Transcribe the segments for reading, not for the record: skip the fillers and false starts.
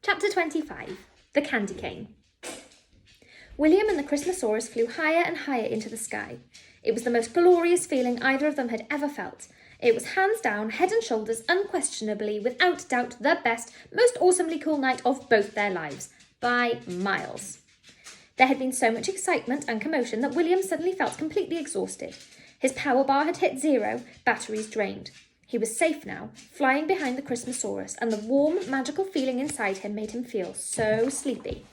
Chapter 25. The Candy Cane. William and the Christmasaurus flew higher and higher into the sky. It was the most glorious feeling either of them had ever felt. It was hands down, head and shoulders, unquestionably, without doubt, the best, most awesomely cool night of both their lives. By miles. There had been so much excitement and commotion that William suddenly felt completely exhausted. His power bar had hit 0, batteries drained. He was safe now, flying behind the Christmasaurus, and the warm, magical feeling inside him made him feel so sleepy.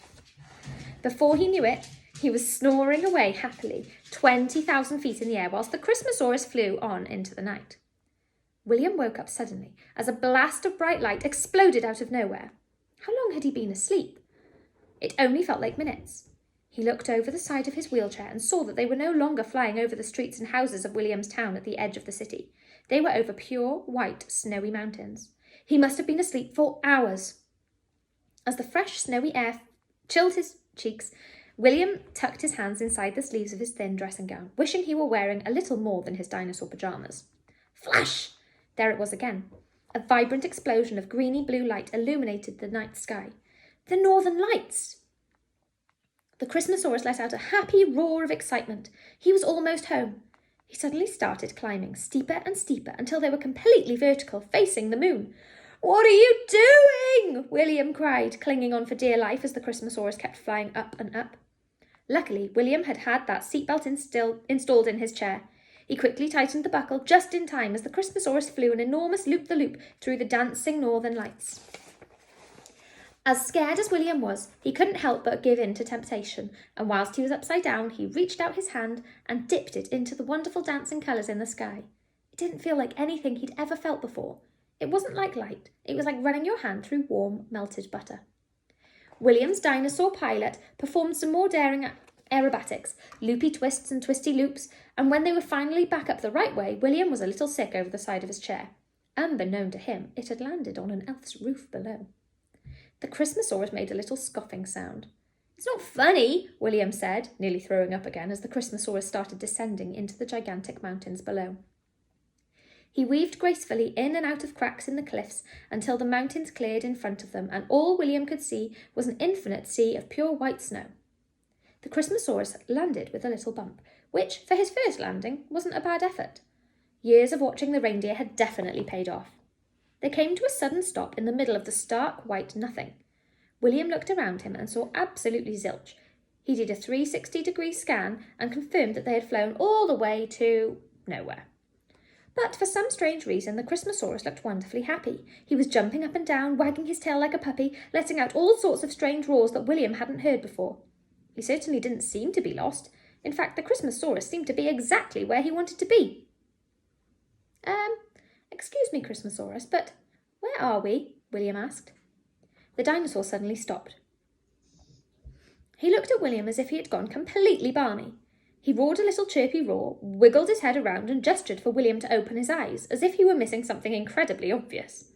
Before he knew it, he was snoring away happily, 20,000 feet in the air, whilst the Christmasaurus flew on into the night. William woke up suddenly as a blast of bright light exploded out of nowhere. How long had he been asleep? It only felt like minutes. He looked over the side of his wheelchair and saw that they were no longer flying over the streets and houses of William's town at the edge of the city. They were over pure, white, snowy mountains. He must have been asleep for hours. As the fresh, snowy air chilled his cheeks, William tucked his hands inside the sleeves of his thin dressing gown, wishing he were wearing a little more than his dinosaur pyjamas. Flash! There it was again. A vibrant explosion of greeny-blue light illuminated the night sky. The Northern Lights! The Christmasaurus let out a happy roar of excitement. He was almost home. He suddenly started climbing steeper and steeper until they were completely vertical, facing the moon. "What are you doing?" William cried, clinging on for dear life as the Christmasaurus kept flying up and up. Luckily, William had that seatbelt installed in his chair. He quickly tightened the buckle just in time as the Christmasaurus flew an enormous loop-the-loop through the dancing northern lights. As scared as William was, he couldn't help but give in to temptation, and whilst he was upside down, he reached out his hand and dipped it into the wonderful dancing colours in the sky. It didn't feel like anything he'd ever felt before. It wasn't like light. It was like running your hand through warm, melted butter. William's dinosaur pilot performed some more daring aerobatics, loopy twists and twisty loops, and when they were finally back up the right way, William was a little sick over the side of his chair. Unbeknown to him, it had landed on an elf's roof below. The Christmasaurus made a little scoffing sound. "It's not funny," William said, nearly throwing up again as the Christmasaurus started descending into the gigantic mountains below. He weaved gracefully in and out of cracks in the cliffs until the mountains cleared in front of them, and all William could see was an infinite sea of pure white snow. The Christmasaurus landed with a little bump, which, for his first landing, wasn't a bad effort. Years of watching the reindeer had definitely paid off. They came to a sudden stop in the middle of the stark white nothing. William looked around him and saw absolutely zilch. He did a 360-degree scan and confirmed that they had flown all the way to nowhere. But for some strange reason, the Christmasaurus looked wonderfully happy. He was jumping up and down, wagging his tail like a puppy, letting out all sorts of strange roars that William hadn't heard before. He certainly didn't seem to be lost. In fact, the Christmasaurus seemed to be exactly where he wanted to be. Excuse me, Christmasaurus, but where are we?" William asked. The dinosaur suddenly stopped. He looked at William as if he had gone completely balmy. He roared a little chirpy roar, wiggled his head around and gestured for William to open his eyes, as if he were missing something incredibly obvious.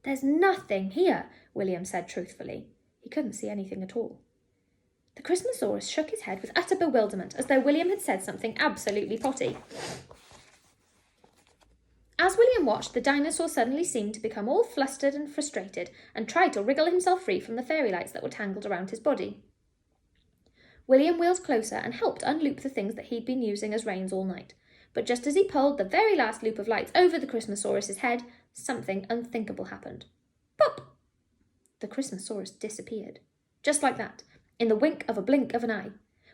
"There's nothing here," William said truthfully. He couldn't see anything at all. The Christmasaurus shook his head with utter bewilderment, as though William had said something absolutely potty. As William watched, the dinosaur suddenly seemed to become all flustered and frustrated and tried to wriggle himself free from the fairy lights that were tangled around his body. William wheeled closer and helped unloop the things that he'd been using as reins all night. But just as he pulled the very last loop of lights over the Christmasaurus's head, something unthinkable happened. Pop! The Christmasaurus disappeared. Just like that, in the wink of a blink of an eye.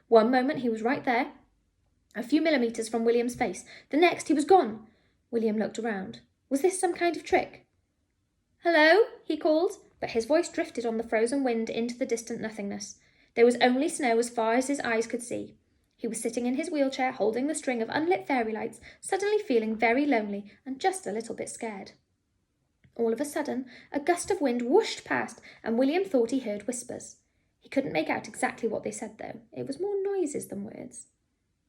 One moment he was right there, a few millimetres from William's face. The next he was gone. William looked around. Was this some kind of trick? "Hello?" he called, but his voice drifted on the frozen wind into the distant nothingness. There was only snow as far as his eyes could see. He was sitting in his wheelchair, holding the string of unlit fairy lights, suddenly feeling very lonely and just a little bit scared. All of a sudden, a gust of wind whooshed past, and William thought he heard whispers. He couldn't make out exactly what they said, though. It was more noises than words.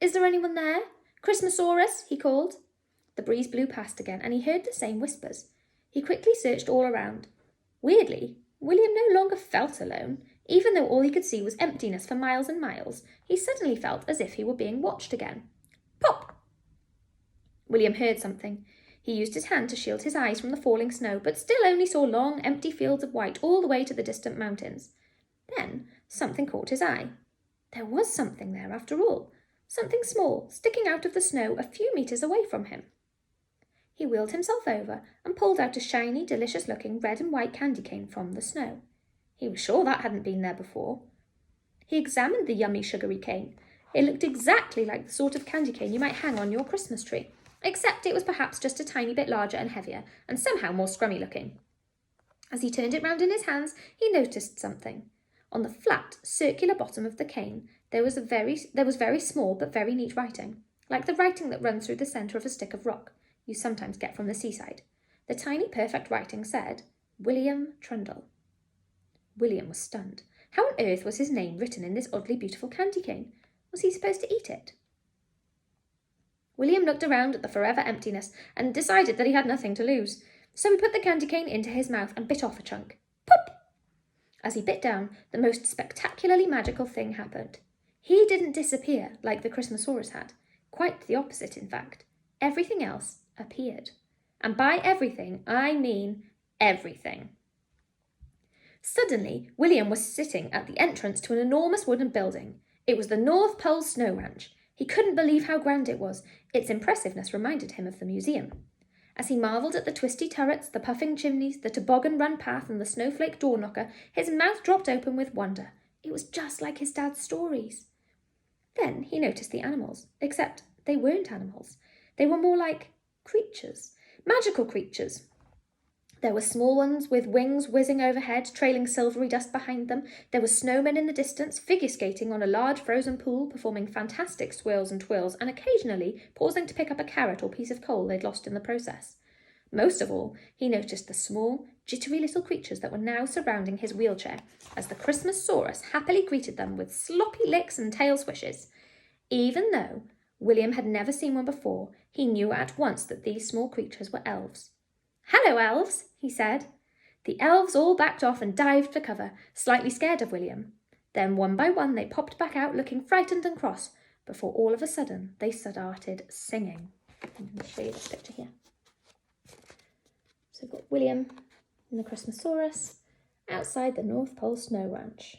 "Is there anyone there? Christmasaurus?" he called. The breeze blew past again, and he heard the same whispers. He quickly searched all around. Weirdly, William no longer felt alone. Even though all he could see was emptiness for miles and miles, he suddenly felt as if he were being watched again. Pop! William heard something. He used his hand to shield his eyes from the falling snow, but still only saw long, empty fields of white all the way to the distant mountains. Then something caught his eye. There was something there after all, something small, sticking out of the snow a few metres away from him. He wheeled himself over and pulled out a shiny, delicious-looking red and white candy cane from the snow. He was sure that hadn't been there before. He examined the yummy, sugary cane. It looked exactly like the sort of candy cane you might hang on your Christmas tree, except it was perhaps just a tiny bit larger and heavier, and somehow more scrummy-looking. As he turned it round in his hands, he noticed something. On the flat, circular bottom of the cane, there was very small but very neat writing, like the writing that runs through the centre of a stick of rock you sometimes get from the seaside. The tiny, perfect writing said, William Trundle. William was stunned. How on earth was his name written in this oddly beautiful candy cane? Was he supposed to eat it? William looked around at the forever emptiness and decided that he had nothing to lose. So he put the candy cane into his mouth and bit off a chunk. Pop! As he bit down, the most spectacularly magical thing happened. He didn't disappear like the Christmasaurus had. Quite the opposite, in fact. Everything else appeared. And by everything, I mean everything. Suddenly, William was sitting at the entrance to an enormous wooden building. It was the North Pole Snow Ranch. He couldn't believe how grand it was. Its impressiveness reminded him of the museum. As he marvelled at the twisty turrets, the puffing chimneys, the toboggan-run path and the snowflake door-knocker, his mouth dropped open with wonder. It was just like his dad's stories. Then he noticed the animals, except they weren't animals. They were more like creatures, magical creatures. There were small ones with wings whizzing overhead, trailing silvery dust behind them. There were snowmen in the distance, figure skating on a large frozen pool, performing fantastic swirls and twirls, and occasionally pausing to pick up a carrot or piece of coal they'd lost in the process. Most of all, he noticed the small, jittery little creatures that were now surrounding his wheelchair, as the Christmasaurus happily greeted them with sloppy licks and tail swishes. Even though William had never seen one before, he knew at once that these small creatures were elves. "Hello, elves," he said. The elves all backed off and dived for cover, slightly scared of William. Then one by one they popped back out looking frightened and cross, before all of a sudden they started singing. I'm going to show you this picture here. So we've got William and the Christmasaurus outside the North Pole Snow Ranch.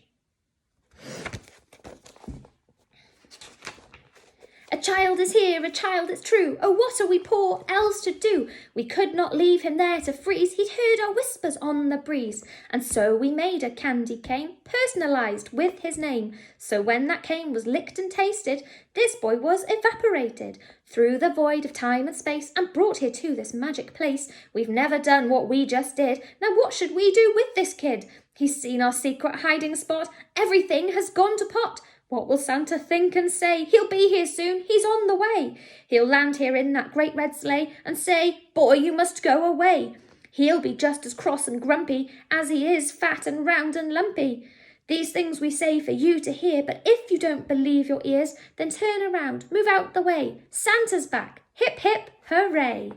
A child is here, a child is true. Oh, what are we poor elves to do? We could not leave him there to freeze. He'd heard our whispers on the breeze. And so we made a candy cane, personalised with his name. So when that cane was licked and tasted, this boy was evaporated through the void of time and space and brought here to this magic place. We've never done what we just did. Now what should we do with this kid? He's seen our secret hiding spot. Everything has gone to pot. What will Santa think and say? He'll be here soon, he's on the way. He'll land here in that great red sleigh and say, "Boy, you must go away." He'll be just as cross and grumpy as he is fat and round and lumpy. These things we say for you to hear, but if you don't believe your ears, then turn around, move out the way. Santa's back, hip hip hooray.